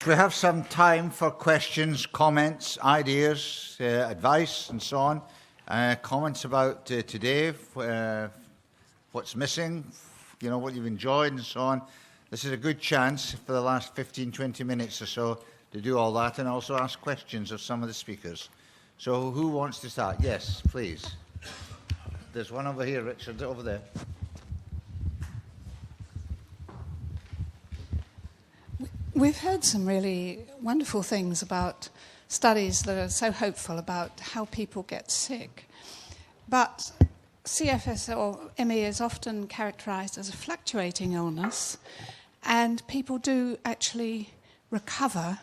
we have some time for questions, comments, ideas, advice, and so on. Comments about today, what's missing, what you've enjoyed, and so on. This is a good chance for the last 15, 20 minutes or so to do all that and also ask questions of some of the speakers. So who wants to start? Yes, please. There's one over here, Richard, over there. We've heard some really wonderful things about studies that are so hopeful about how people get sick. But CFS or ME is often characterised as a fluctuating illness, and people do actually recover.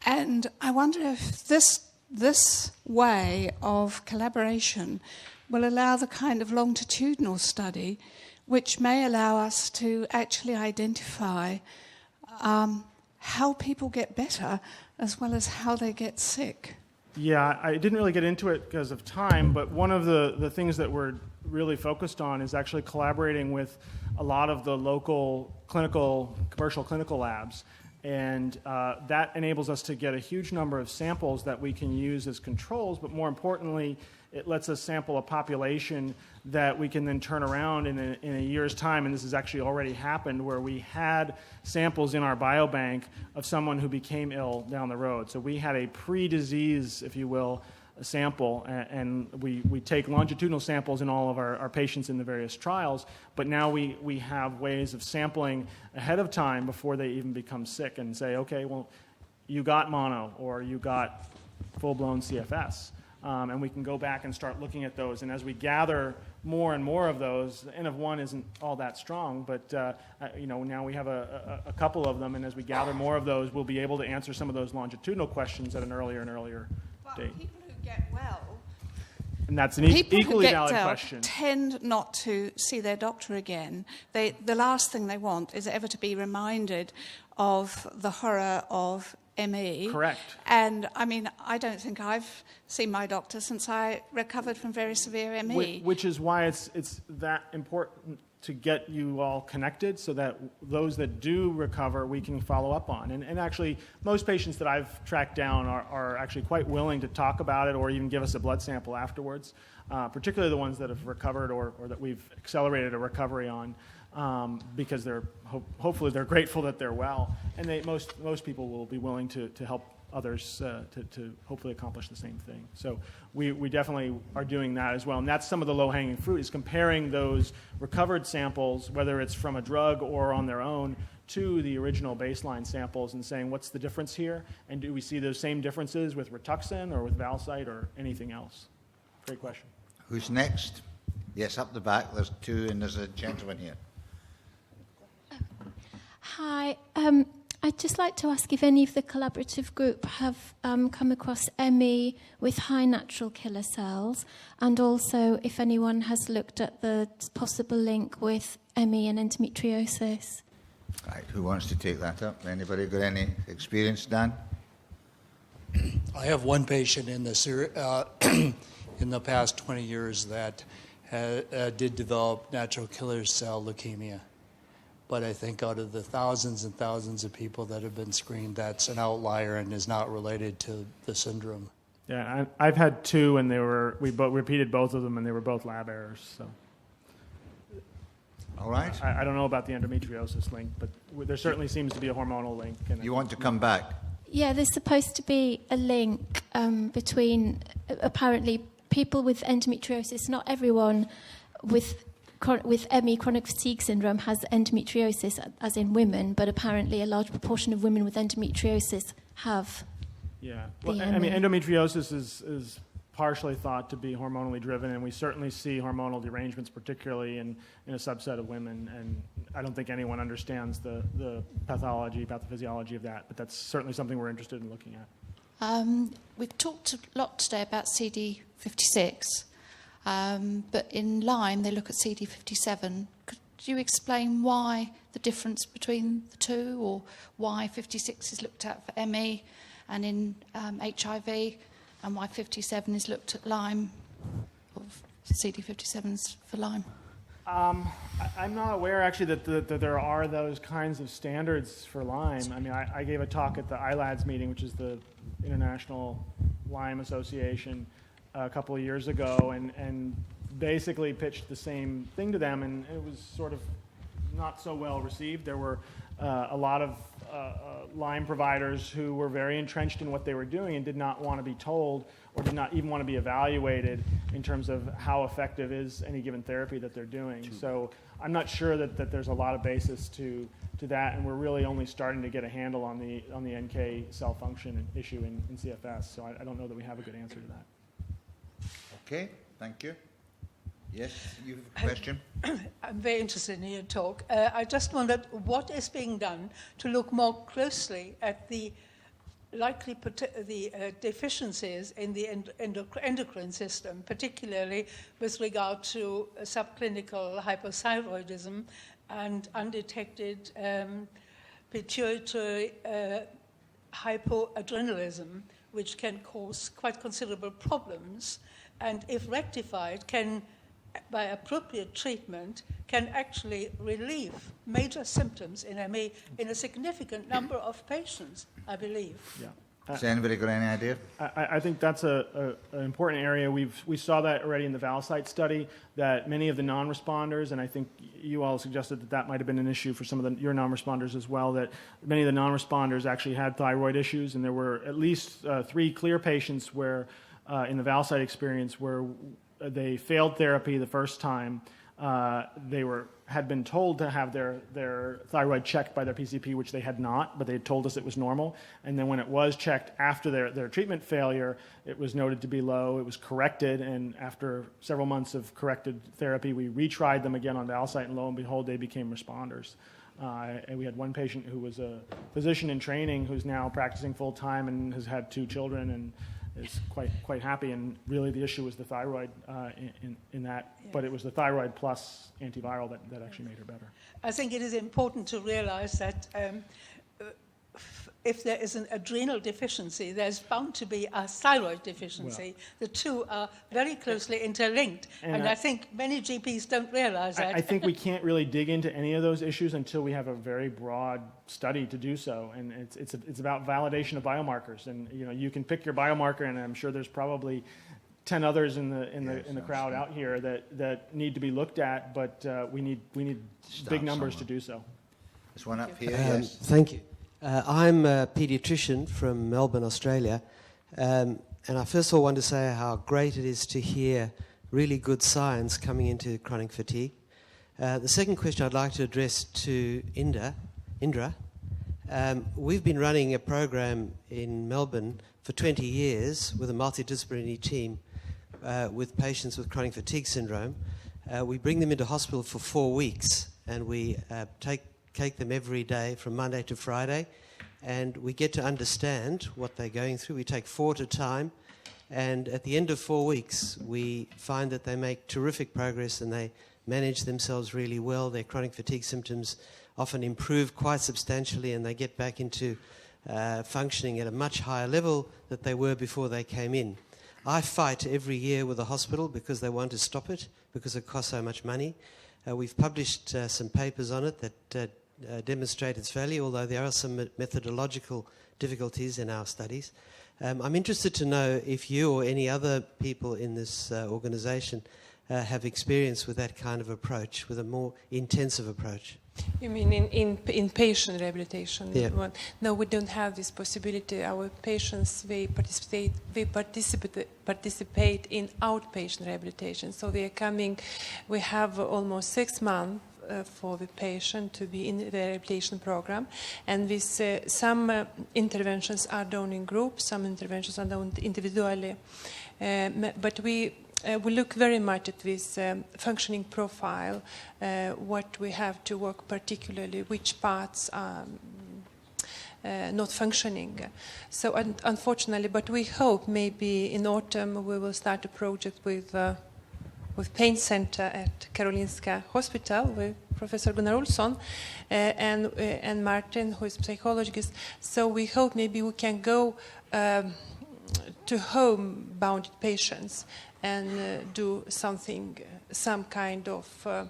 And I wonder if this way of collaboration will allow the kind of longitudinal study which may allow us to actually identify how people get better as well as how they get sick. Yeah, I didn't really get into it because of time, but one of the things that we're really focused on is actually collaborating with a lot of the local commercial clinical labs. And that enables us to get a huge number of samples that we can use as controls, but more importantly, it lets us sample a population that we can then turn around in a year's time, and this has actually already happened, where we had samples in our biobank of someone who became ill down the road. So we had a pre-disease, if you will, sample, and we take longitudinal samples in all of our patients in the various trials, but now we have ways of sampling ahead of time before they even become sick and say, okay, well, you got mono or you got full-blown CFS. And we can go back and start looking at those. And as we gather more and more of those, the N of 1 isn't all that strong, but now we have a couple of them, and as we gather more of those, we'll be able to answer some of those longitudinal questions at an earlier and earlier date. People who get well, and that's an equally valid question. Tend not to see their doctor again. The last thing they want is ever to be reminded of the horror of ME. Correct. And I mean, I don't think I've seen my doctor since I recovered from very severe ME. Which is why it's that important to get you all connected so that those that do recover we can follow up on. And actually, most patients that I've tracked down are actually quite willing to talk about it or even give us a blood sample afterwards, particularly the ones that have recovered or that we've accelerated a recovery on. Because they're hopefully they're grateful that they're well, and most people will be willing to help others to hopefully accomplish the same thing. So we definitely are doing that as well, and that's some of the low-hanging fruit is comparing those recovered samples, whether it's from a drug or on their own, to the original baseline samples and saying what's the difference here, and do we see those same differences with Rituxan or with Valsite or anything else? Great question. Who's next? Yes, up the back. There's two, and there's a gentleman here. Hi. I'd just like to ask if any of the collaborative group have come across ME with high natural killer cells, and also if anyone has looked at the possible link with ME and endometriosis. Right, who wants to take that up? Anybody got any experience, Dan? I have one patient in the past 20 years that did develop natural killer cell leukemia. But I think out of the thousands and thousands of people that have been screened, that's an outlier and is not related to the syndrome. Yeah, I've had two, and we repeated both of them, and they were both lab errors. So, all right. I don't know about the endometriosis link, but there certainly seems to be a hormonal link. You want to come back? Yeah, there's supposed to be a link between apparently people with endometriosis. Not everyone with ME, chronic fatigue syndrome, has endometriosis, as in women, but apparently a large proportion of women with endometriosis have. Yeah, well, I mean, endometriosis is partially thought to be hormonally driven, and we certainly see hormonal derangements, particularly in a subset of women, and I don't think anyone understands the pathophysiology of that, but that's certainly something we're interested in looking at. We've talked a lot today about CD56. But in Lyme, they look at CD57. Could you explain why the difference between the two, or why 56 is looked at for ME and in HIV, and why 57 is looked at Lyme, or CD57 is for Lyme? I'm not aware actually that there are those kinds of standards for Lyme. I mean, I gave a talk at the ILADS meeting, which is the International Lyme Association, a couple of years ago, and basically pitched the same thing to them, and it was sort of not so well received. There were a lot of Lyme providers who were very entrenched in what they were doing and did not want to be told or did not even want to be evaluated in terms of how effective is any given therapy that they're doing. So I'm not sure that there's a lot of basis to that, and we're really only starting to get a handle on the NK cell function issue in CFS. So I don't know that we have a good answer to that. Okay, thank you. Yes, you have a question? I'm very interested in your talk. I just wondered what is being done to look more closely at the likely deficiencies in the endocrine system, particularly with regard to subclinical hypothyroidism and undetected pituitary hypoadrenalism, which can cause quite considerable problems, and if rectified, can, by appropriate treatment, can actually relieve major symptoms in ME in a significant number of patients, I believe. Yeah. Has anybody got any idea? I think that's an important area. We saw that already in the Valsite study, that many of the non-responders, and I think you all suggested that might have been an issue for some of your non-responders as well, that many of the non-responders actually had thyroid issues, and there were at least 3 clear patients where, in the Valsite experience, where they failed therapy the first time. They had been told to have their thyroid checked by their PCP, which they had not, but they had told us it was normal. And then when it was checked after their treatment failure, it was noted to be low. It was corrected, and after several months of corrected therapy, we retried them again on Valsite, and lo and behold, they became responders. And we had one patient who was a physician in training who's now practicing full-time and has had 2 children and is quite happy, and really the issue was the thyroid in that, yes. But it was the thyroid plus antiviral that actually made her better. I think it is important to realize that if there is an adrenal deficiency, there's bound to be a thyroid deficiency. Well, the two are very closely interlinked, and I think many GPs don't realize that. I think we can't really dig into any of those issues until we have a very broad study to do so, and it's about validation of biomarkers. And you can pick your biomarker, and I'm sure there's probably 10 others in the crowd out here that need to be looked at, but we need big numbers to do so. There's one up here. Yes. Thank you. I'm a paediatrician from Melbourne, Australia, and I first of all want to say how great it is to hear really good science coming into chronic fatigue. The second question I'd like to address to Indra. We've been running a program in Melbourne for 20 years with a multidisciplinary team with patients with chronic fatigue syndrome. We bring them into hospital for 4 weeks, and we take them every day from Monday to Friday, and we get to understand what they're going through. We take 4 at a time, and at the end of 4 weeks, we find that they make terrific progress and they manage themselves really well. Their chronic fatigue symptoms often improve quite substantially, and they get back into functioning at a much higher level that they were before they came in. I fight every year with the hospital because they want to stop it, because it costs so much money. We've published some papers on it that demonstrate its value, although there are some methodological difficulties in our studies. I'm interested to know if you or any other people in this organization have experience with that kind of approach, with a more intensive approach. You mean in patient rehabilitation? Yeah. No, we don't have this possibility. Our patients, they participate in outpatient rehabilitation. So they are coming, we have almost 6 months for the patient to be in the rehabilitation program, and this some interventions are done in groups, some interventions are done individually, but we look very much at this functioning profile, what we have to work particularly, which parts are not functioning. So unfortunately, but we hope maybe in autumn we will start a project with Pain Center at Karolinska Hospital with Professor Gunnar Olsson and Martin, who is a psychologist. So we hope maybe we can go to home-bound patients and do something, some kind of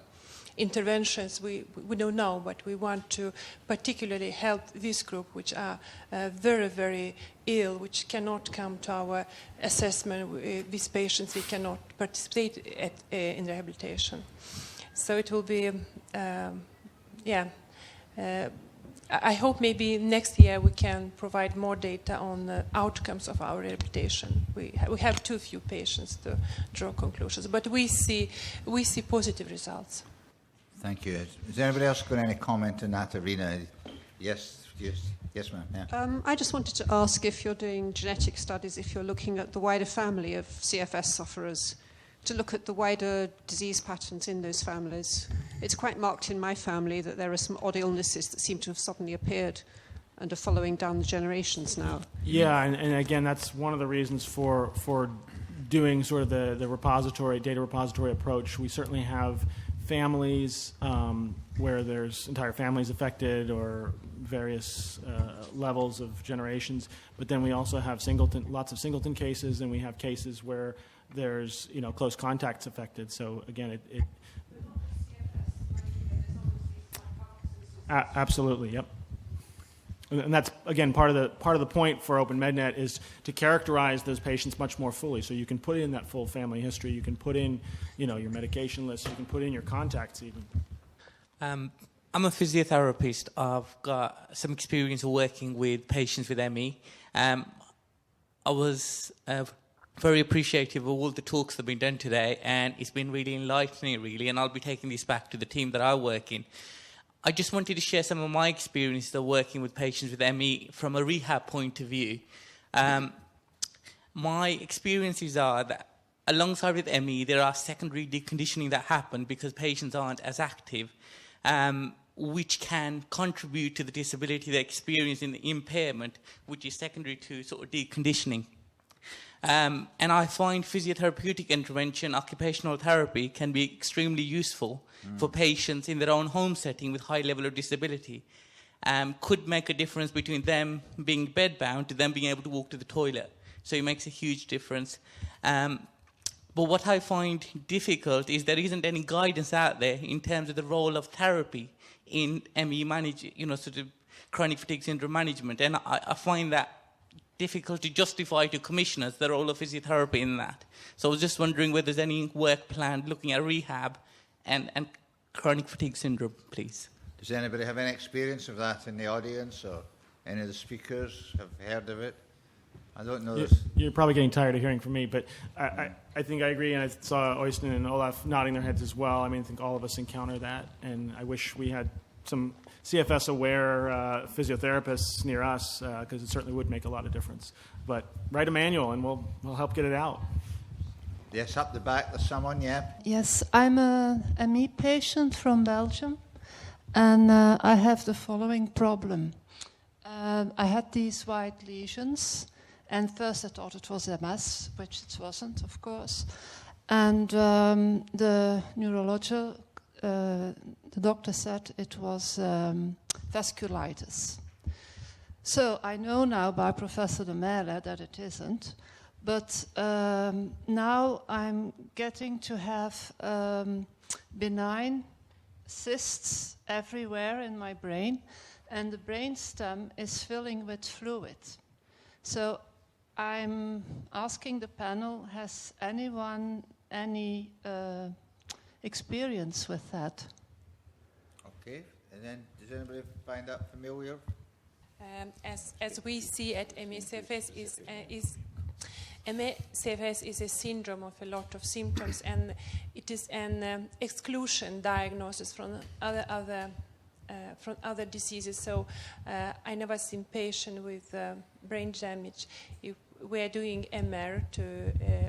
interventions, we don't know, but we want to particularly help this group, which are very, very ill, which cannot come to our assessment. These patients, we cannot participate in rehabilitation. So it will be, I hope maybe next year we can provide more data on the outcomes of our rehabilitation. We have too few patients to draw conclusions, but we see positive results. Thank you. Has anybody else got any comment in that arena? Yes, ma'am. Yeah. I just wanted to ask if you're doing genetic studies, if you're looking at the wider family of CFS sufferers, to look at the wider disease patterns in those families. It's quite marked in my family that there are some odd illnesses that seem to have suddenly appeared and are following down the generations now. Yeah, and again, that's one of the reasons for doing sort of the data repository approach. We certainly have families where there's entire families affected or various levels of generations, but then we also have lots of singleton cases, and we have cases where there's close contacts affected. So again, it absolutely, yep. And that's again part of the point for Open MedNet is to characterize those patients much more fully. So you can put in that full family history, you can put in your medication list, you can put in your contacts even. I'm a physiotherapist. I've got some experience of working with patients with ME. I was very appreciative of all the talks that have been done today, and it's been really enlightening, really, and I'll be taking this back to the team that I work in. I just wanted to share some of my experiences of working with patients with ME from a rehab point of view. My experiences are that alongside with ME, there are secondary deconditioning that happen because patients aren't as active, which can contribute to the disability they experience in the impairment, which is secondary to sort of deconditioning. And I find physiotherapeutic intervention, occupational therapy, can be extremely useful for patients in their own home setting with high level of disability. Could make a difference between them being bedbound to them being able to walk to the toilet. So it makes a huge difference. But what I find difficult is there isn't any guidance out there in terms of the role of therapy in ME sort of chronic fatigue syndrome management. And I find that difficult to justify to commissioners the role of physiotherapy in that. So I was just wondering whether there's any work planned looking at rehab and chronic fatigue syndrome, please. Does anybody have any experience of that in the audience, or any of the speakers have heard of it? I don't know. You're probably getting tired of hearing from me, but I think I agree, and I saw Oystein and Olaf nodding their heads as well. I mean, I think all of us encounter that, and I wish we had some CFS-aware physiotherapists near us, because it certainly would make a lot of difference. But write a manual, and we'll help get it out. Yes, up the back, there's someone, yeah. Yes, I'm a ME patient from Belgium, and I have the following problem. I had these white lesions, and first I thought it was MS, which it wasn't, of course. And the doctor said it was vasculitis. So I know now by Professor de Merle that it isn't, but now I'm getting to have benign cysts everywhere in my brain, and the brainstem is filling with fluid. So I'm asking the panel, has anyone any experience with that? Okay, and then does anybody find that familiar? As we see at ME/CFS ME/CFS is a syndrome of a lot of symptoms, and it is an exclusion diagnosis from other diseases. So I never seen patient with brain damage. We are doing MR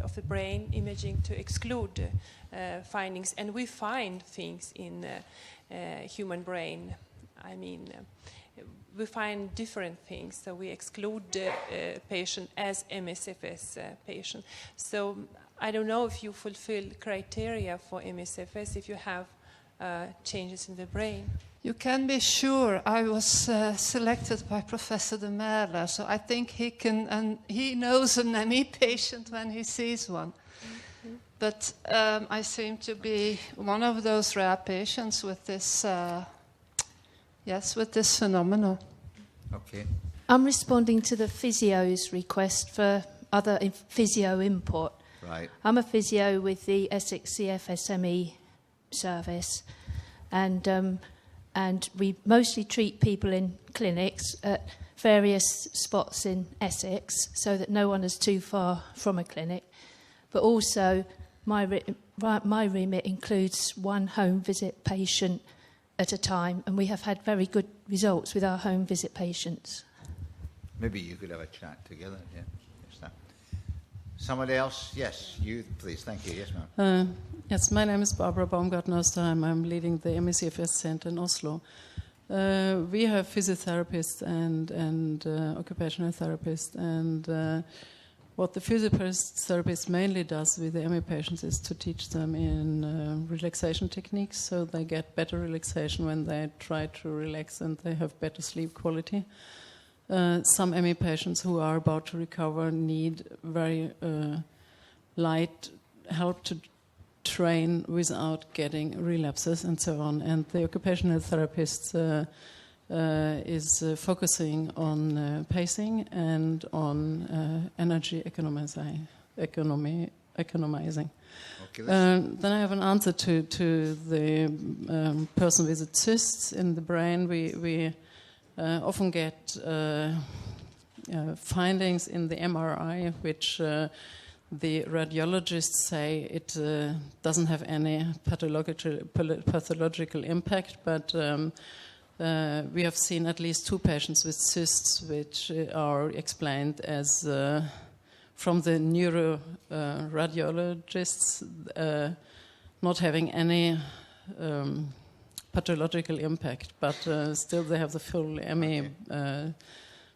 of the brain imaging to exclude findings, and we find things in human brain. I mean, we find different things, so we exclude the patient as ME/CFS patient. So I don't know if you fulfill criteria for ME/CFS if you have changes in the brain. You can be sure I was selected by Professor de Merle, so I think he can, and he knows an ME patient when he sees one. But I seem to be one of those rare patients with this, with this phenomenon. Okay. I'm responding to the physio's request for other physio input. Right. I'm a physio with the Essex CFSME service, and we mostly treat people in clinics at various spots in Essex, so that no one is too far from a clinic. But also, my remit includes one home visit patient at a time, and we have had very good results with our home visit patients. Maybe you could have a chat together. Yeah. Yes, that. Somebody else? Yes, you, please. Thank you. Yes, ma'am. Yes, my name is Barbara Baumgartner-Ostheim. I'm leading the ME/CFS Center in Oslo. We have physiotherapists and occupational therapists, and what the physiotherapist mainly does with the ME patients is to teach them in relaxation techniques, so they get better relaxation when they try to relax and they have better sleep quality. Some ME patients who are about to recover need very light help to train without getting relapses and so on. And the occupational therapist is focusing on pacing and on energy economizing. Okay, then I have an answer to the person with the cysts in the brain. We often get findings in the MRI which the radiologists say it doesn't have any pathological impact, but we have seen at least 2 patients with cysts which are explained as from the neuroradiologists not having any pathological impact, but still they have the full ME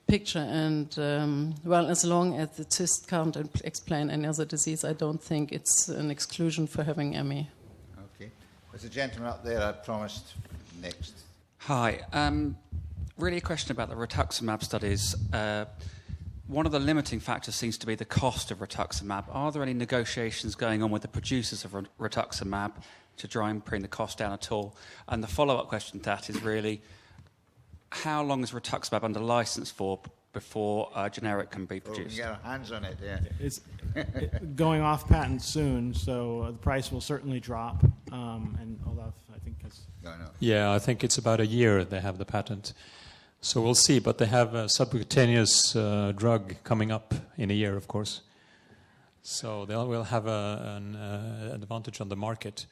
picture. And as long as the cyst can't explain any other disease, I don't think it's an exclusion for having ME. Okay. There's a gentleman up there I promised next. Hi. Really a question about the rituximab studies. One of the limiting factors seems to be the cost of rituximab. Are there any negotiations going on with the producers of rituximab to try and bring the cost down at all? And the follow-up question to that is really, how long is rituximab under license for before a generic can be produced? We can get our hands on it, yeah. It's going off patent soon, so the price will certainly drop. And Olaf, I think, has... No. Yeah, I think it's about a year they have the patent. So we'll see, but they have a subcutaneous drug coming up in a year, of course. So they will have an advantage on the market.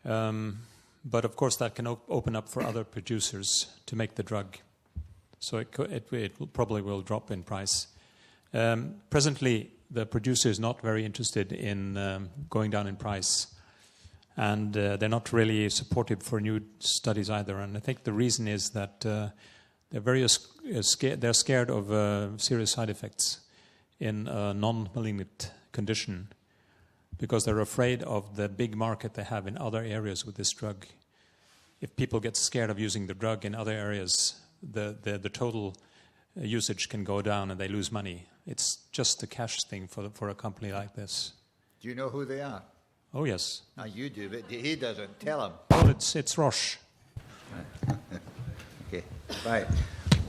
But of course that can open up for other producers to make the drug. So it probably will drop in price. Presently, the producer is not very interested in going down in price. And they're not really supportive for new studies either. And I think the reason is that they're scared of serious side effects in a non-malignant condition, because they're afraid of the big market they have in other areas with this drug. If people get scared of using the drug in other areas, the total usage can go down and they lose money. It's just a cash thing for a company like this. Do you know who they are? Oh, yes. No, you do, but he doesn't. Tell him. Well, it's Roche. Okay, right.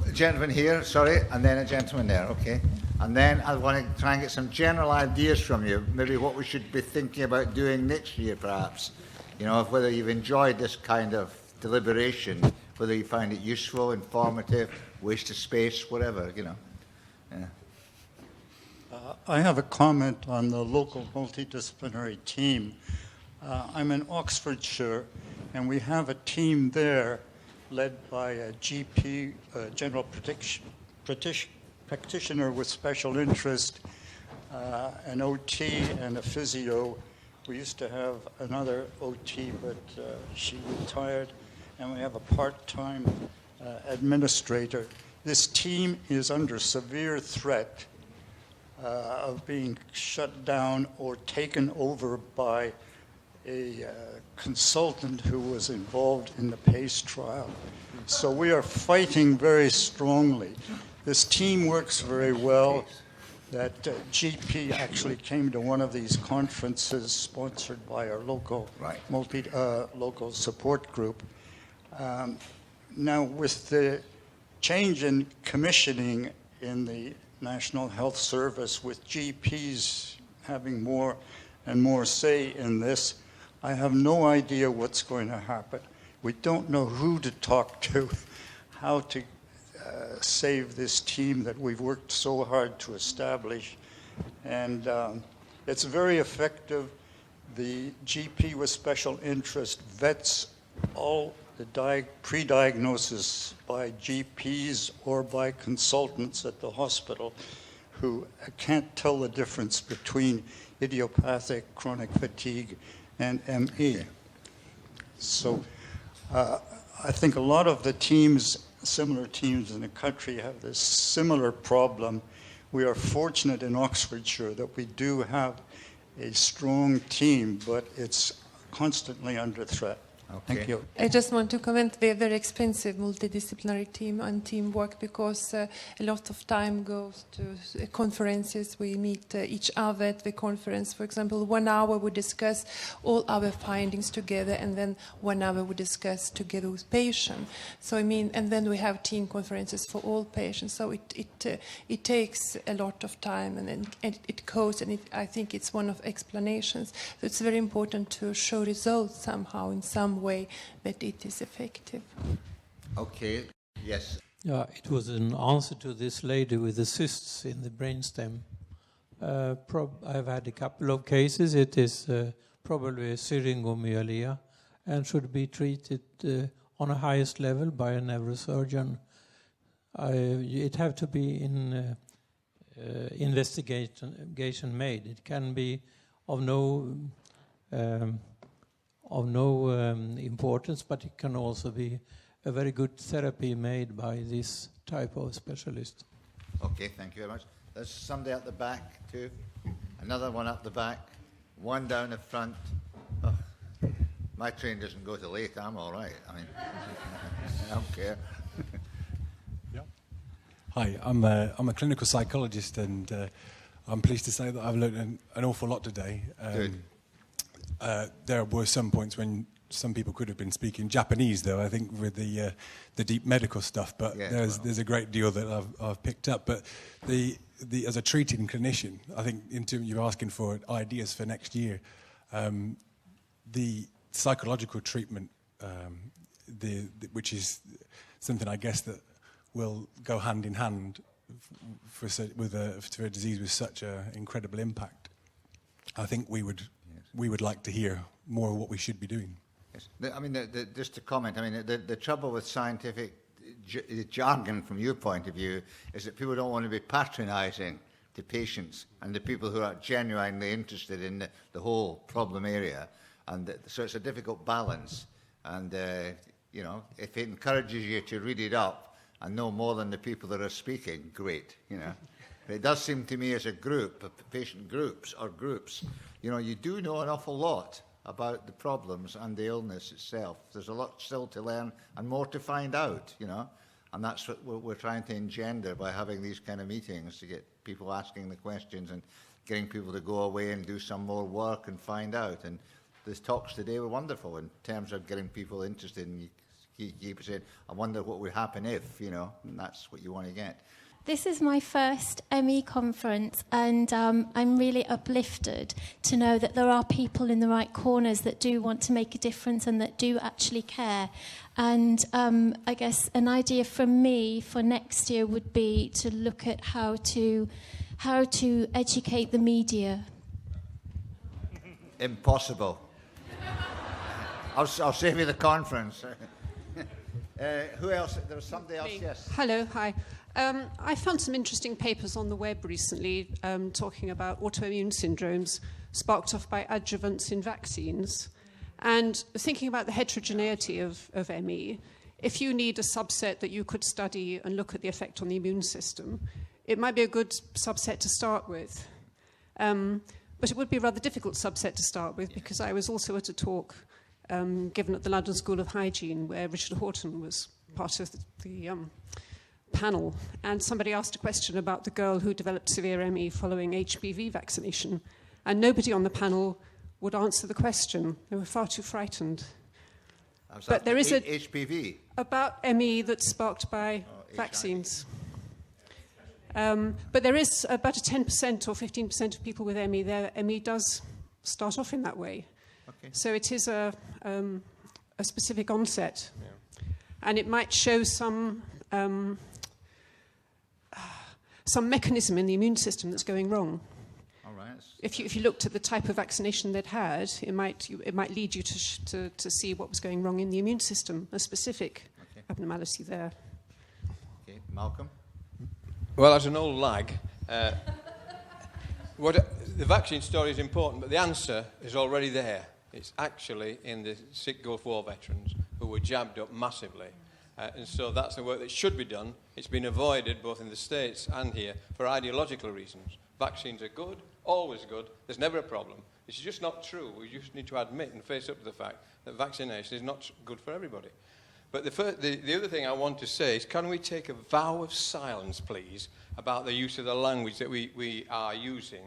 A gentleman here, sorry, and then a gentleman there, okay. And then I want to try and get some general ideas from you, maybe what we should be thinking about doing next year, perhaps. You know, whether you've enjoyed this kind of deliberation, whether you find it useful, informative, waste of space, whatever, you know. Yeah. I have a comment on the local multidisciplinary team. I'm in Oxfordshire, and we have a team there led by a GP, general practitioner with special interest, an OT and a physio. We used to have another OT, but she retired, and we have a part-time administrator. This team is under severe threat of being shut down or taken over by a consultant who was involved in the PACE trial. So we are fighting very strongly. This team works very well. that GP actually came to one of these conferences sponsored by our local local support group. Now, with the change in commissioning in the National Health Service, with GPs having more and more say in this, I have no idea what's going to happen. We don't know who to talk to, how to save this team that we've worked so hard to establish. And it's very effective. The GP with special interest vets all the pre-diagnosis by GPs or by consultants at the hospital who can't tell the difference between idiopathic chronic fatigue and ME. So I think a lot of the teams, similar teams in the country, have this similar problem. We are fortunate in Oxfordshire that we do have a strong team, but it's constantly under threat. Okay. Thank you. I just want to comment, we're a very expensive multidisciplinary team and teamwork because a lot of time goes to conferences. We meet each other at the conference. For example, 1 hour we discuss all our findings together, and then 1 hour we discuss together with patients. So I mean, and then we have team conferences for all patients. So it takes a lot of time, and then it goes, and I think it's one of explanations. So it's very important to show results somehow in some way that it is effective. Okay, yes. Yeah, it was an answer to this lady with the cysts in the brainstem. I've had a couple of cases. It is probably syringomyelia and should be treated on a highest level by a neurosurgeon. It have to be investigation made. It can be of no importance, but it can also be a very good therapy made by this type of specialist. Okay, thank you very much. There's somebody at the back too. Another one up the back. One down the front. Oh, my train doesn't go till late. I'm all right. I mean, I don't care. Hi, I'm a clinical psychologist, and I'm pleased to say that I've learned an awful lot today. Good. There were some points when some people could have been speaking Japanese, though, I think, with the deep medical stuff. But there's a great deal that I've picked up. But as a treating clinician, I think you're asking for ideas for next year. The psychological treatment, which is something I guess that will go hand in hand for a disease with such an incredible impact. I think we would like to hear more of what we should be doing. Yes. I mean, just to comment, I mean, the trouble with scientific jargon from your point of view is that people don't want to be patronising to patients and the people who are genuinely interested in the whole problem area. And so it's a difficult balance. And, you know, if it encourages you to read it up and know more than the people that are speaking, great, you know. But it does seem to me as a group, patient groups, you know, you do know an awful lot about the problems and the illness itself. There's a lot still to learn and more to find out, you know. And that's what we're trying to engender by having these kind of meetings, to get people asking the questions and getting people to go away and do some more work and find out. And the talks today were wonderful in terms of getting people interested. And you keep saying, I wonder what would happen if, you know, and that's what you want to get. This is my first ME conference, and I'm really uplifted to know that there are people in the right corners that do want to make a difference and that do actually care. And I guess an idea from me for next year would be to look at how to educate the media. Impossible. I'll save you the conference. Who else? There was somebody else, yes. Hello, hi. I found some interesting papers on the web recently talking about autoimmune syndromes sparked off by adjuvants in vaccines. And thinking about the heterogeneity of ME, if you need a subset that you could study and look at the effect on the immune system, it might be a good subset to start with. But it would be a rather difficult subset to start with, because I was also at a talk given at the London School of Hygiene where Richard Horton was part of the panel, and somebody asked a question about the girl who developed severe ME following HPV vaccination, and nobody on the panel would answer the question. They were far too frightened. But there is a HPV about ME that's sparked by vaccines. But there is about a 10% or 15% of people with ME. Their ME does start off in that way. Okay. So it is a specific onset. Yeah. And it might show some mechanism in the immune system that's going wrong. All right. If you looked at the type of vaccination they'd had, it might lead you to see what was going wrong in the immune system, a specific abnormality there. Okay, Malcolm? Well, as an old lag, the vaccine story is important, but the answer is already there. It's actually in the sick Gulf War veterans who were jabbed up massively. And so that's the work that should be done. It's been avoided both in the States and here for ideological reasons. Vaccines are good, always good. There's never a problem. It's just not true. We just need to admit and face up to the fact that vaccination is not good for everybody. But the other thing I want to say is, can we take a vow of silence, please, about the use of the language that we are using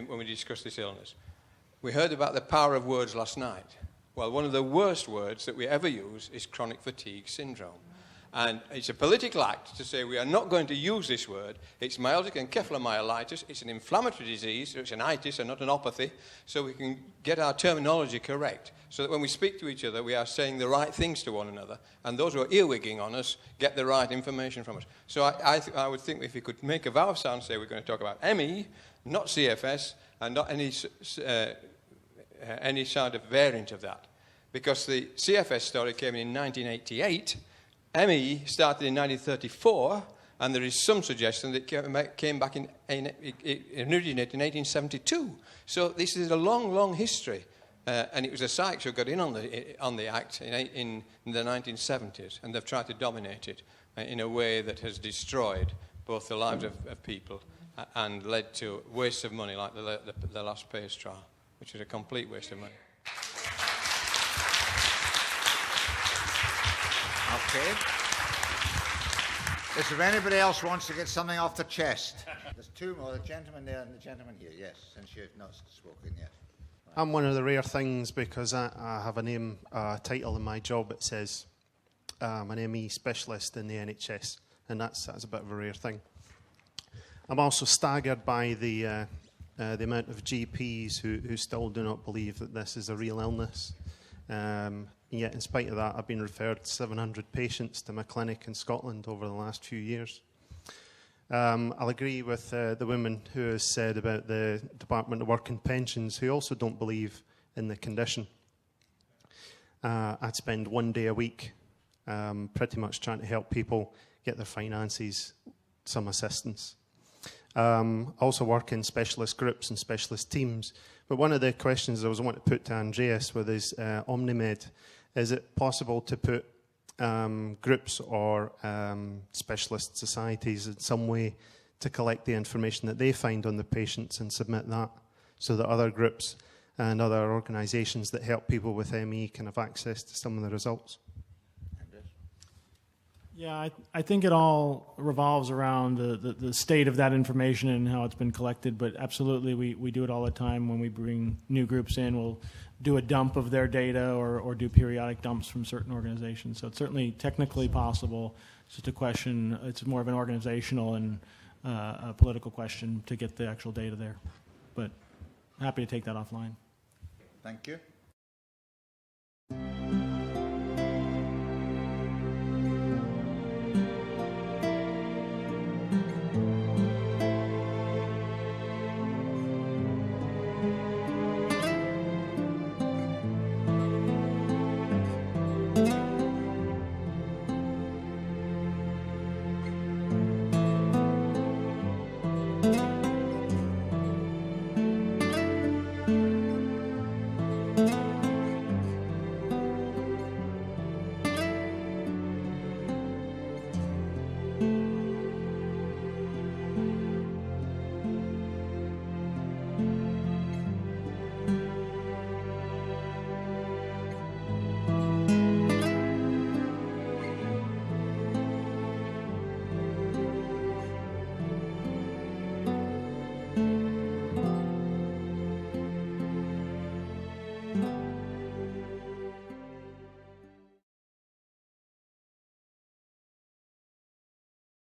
when we discuss this illness? We heard about the power of words last night. Well, one of the worst words that we ever use is chronic fatigue syndrome. And it's a political act to say we are not going to use this word. It's myalgic encephalomyelitis. It's an inflammatory disease. So it's an itis and not an opathy. So we can get our terminology correct. So that when we speak to each other, we are saying the right things to one another. And those who are earwigging on us get the right information from us. So I would think if we could make a vow of silence, say we're going to talk about ME, not CFS, and not any sort of variant of that. Because the CFS story came in 1988, ME started in 1934, and there is some suggestion that it came back it originated in 1872. So this is a long, long history. And it was the Sykes who got in on the act in the 1970s, and they've tried to dominate it in a way that has destroyed both the lives of people and led to waste of money like the last PACE trial, which is a complete waste of money. Okay. Is there anybody else who wants to get something off their chest? There's two more, the gentleman there and the gentleman here, yes, since you've not spoken yet. I'm one of the rare things because I have a name, title in my job. It says I'm an ME specialist in the NHS, and that's a bit of a rare thing. I'm also staggered by the amount of GPs who still do not believe that this is a real illness. Yet, in spite of that, I've been referred 700 patients to my clinic in Scotland over the last few years. I'll agree with the woman who has said about the Department of Work and Pensions, who also don't believe in the condition. I'd spend one day a week pretty much trying to help people get their finances some assistance. I also work in specialist groups and specialist teams. But one of the questions I was wanting to put to Andreas with his Omnimed, is it possible to put groups or specialist societies in some way to collect the information that they find on the patients and submit that so that other groups and other organisations that help people with ME can have access to some of the results? Yeah, I think it all revolves around the state of that information and how it's been collected, but absolutely we do it all the time when we bring new groups in. We'll do a dump of their data or do periodic dumps from certain organizations. So it's certainly technically possible. It's just a question, it's more of an organizational and a political question to get the actual data there. But happy to take that offline. Thank you.